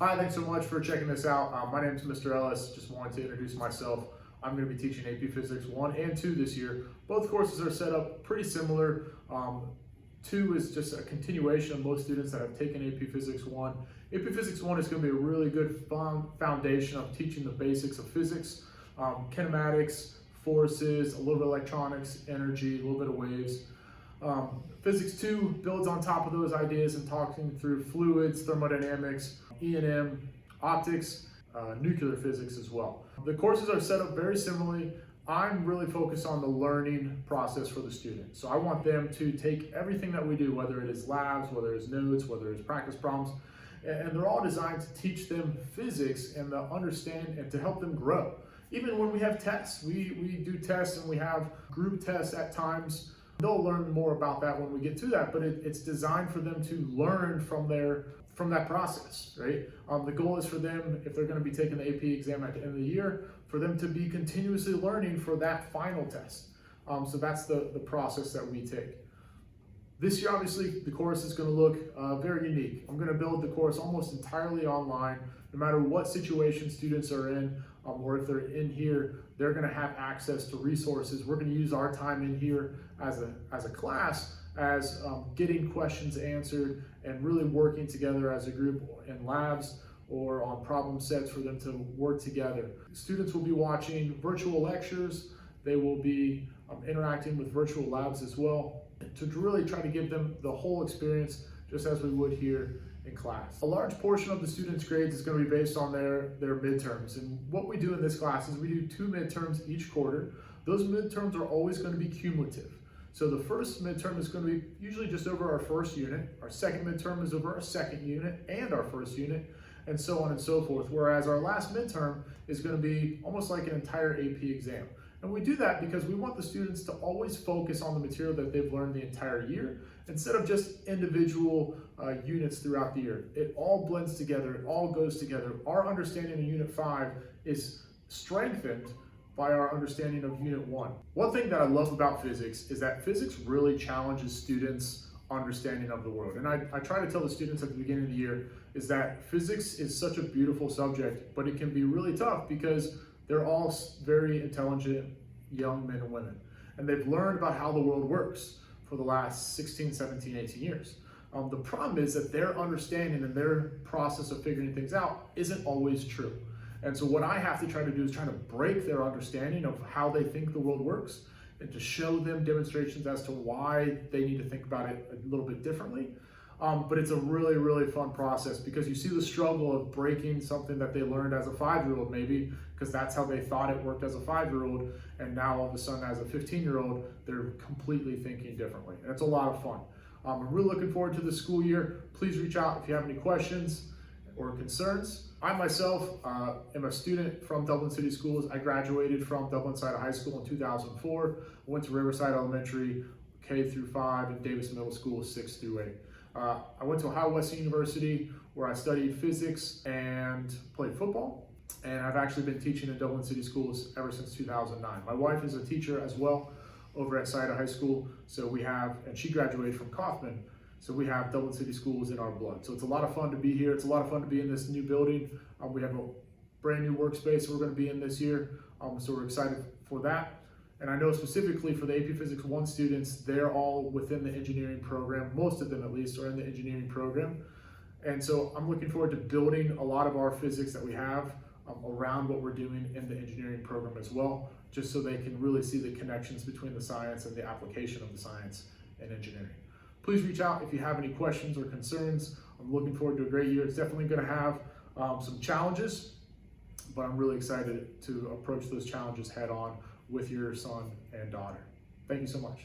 Hi, thanks so much for checking this out. My name is Mr. Ellis. Just wanted to introduce myself. I'm going to be teaching AP Physics 1 and 2 this year. Both courses are set up pretty similar. 2 is just a continuation of most students that have taken AP Physics 1. AP Physics 1 is going to be a really good foundation of teaching the basics of physics, kinematics, forces, a little bit of electronics, energy, a little bit of waves. Physics 2 builds on top of those ideas and talking through fluids, thermodynamics, E&M, optics, nuclear physics as well. The courses are set up very similarly. I'm really focused on the learning process for the student. So I want them to take everything that we do, whether it is labs, whether it's notes, whether it's practice problems, and they're all designed to teach them physics and to understand and to help them grow. Even when we have tests, we do tests and we have group tests at times. They'll learn more about that when we get to that, but it's designed for them to learn from that process, right? The goal is for them, if they're going to be taking the AP exam at the end of the year, for them to be continuously learning for that final test. So that's the process that we take. This year, obviously, the course is going to look very unique. I'm going to build the course almost entirely online. No matter what situation students are in, or if they're in here, they're going to have access to resources. We're going to use our time in here as a class as getting questions answered and really working together as a group in labs or on problem sets for them to work together. Students will be watching virtual lectures. They will be interacting with virtual labs as well to really try to give them the whole experience just as we would here in class. A large portion of the students' grades is going to be based on their midterms. And what we do in this class is we do 2 midterms each quarter. Those midterms are always going to be cumulative. So the first midterm is going to be usually just over our first unit. Our second midterm is over our second unit and our first unit, and so on and so forth. Whereas our last midterm is going to be almost like an entire AP exam. And we do that because we want the students to always focus on the material that they've learned the entire year instead of just individual units throughout the year. It all blends together, it all goes together. Our understanding of Unit 5 is strengthened by our understanding of Unit 1. One thing that I love about physics is that physics really challenges students' understanding of the world. And I try to tell the students at the beginning of the year is that physics is such a beautiful subject, but it can be really tough because they're all very intelligent young men and women. And they've learned about how the world works for the last 16, 17, 18 years. The problem is that their understanding and their process of figuring things out isn't always true. And so what I have to try to do is try to break their understanding of how they think the world works and to show them demonstrations as to why they need to think about it a little bit differently. But it's a really, really fun process because you see the struggle of breaking something that they learned as a 5-year-old maybe, because that's how they thought it worked as a 5-year-old, and now all of a sudden as a 15-year-old, they're completely thinking differently. And it's a lot of fun. I'm really looking forward to the school year. Please reach out if you have any questions or concerns. I myself am a student from Dublin City Schools. I graduated from Dublin Side High School in 2004. I went to Riverside Elementary, K through 5, and Davis Middle School, 6 through 8. I went to Ohio Wesleyan University where I studied physics and played football. And I've actually been teaching in Dublin City Schools ever since 2009. My wife is a teacher as well over at Sida High School. So we have, and she graduated from Kaufman. So we have Dublin City Schools in our blood. So it's a lot of fun to be here. It's a lot of fun to be in this new building. We have a brand new workspace we're going to be in this year. So we're excited for that. And I know specifically for the AP Physics 1 students, they're all within the engineering program. Most of them at least are in the engineering program. And so I'm looking forward to building a lot of our physics that we have around what we're doing in the engineering program as well, just so they can really see the connections between the science and the application of the science and engineering. Please reach out if you have any questions or concerns. I'm looking forward to a great year. It's definitely going to have some challenges, but I'm really excited to approach those challenges head on with your son and daughter. Thank you so much.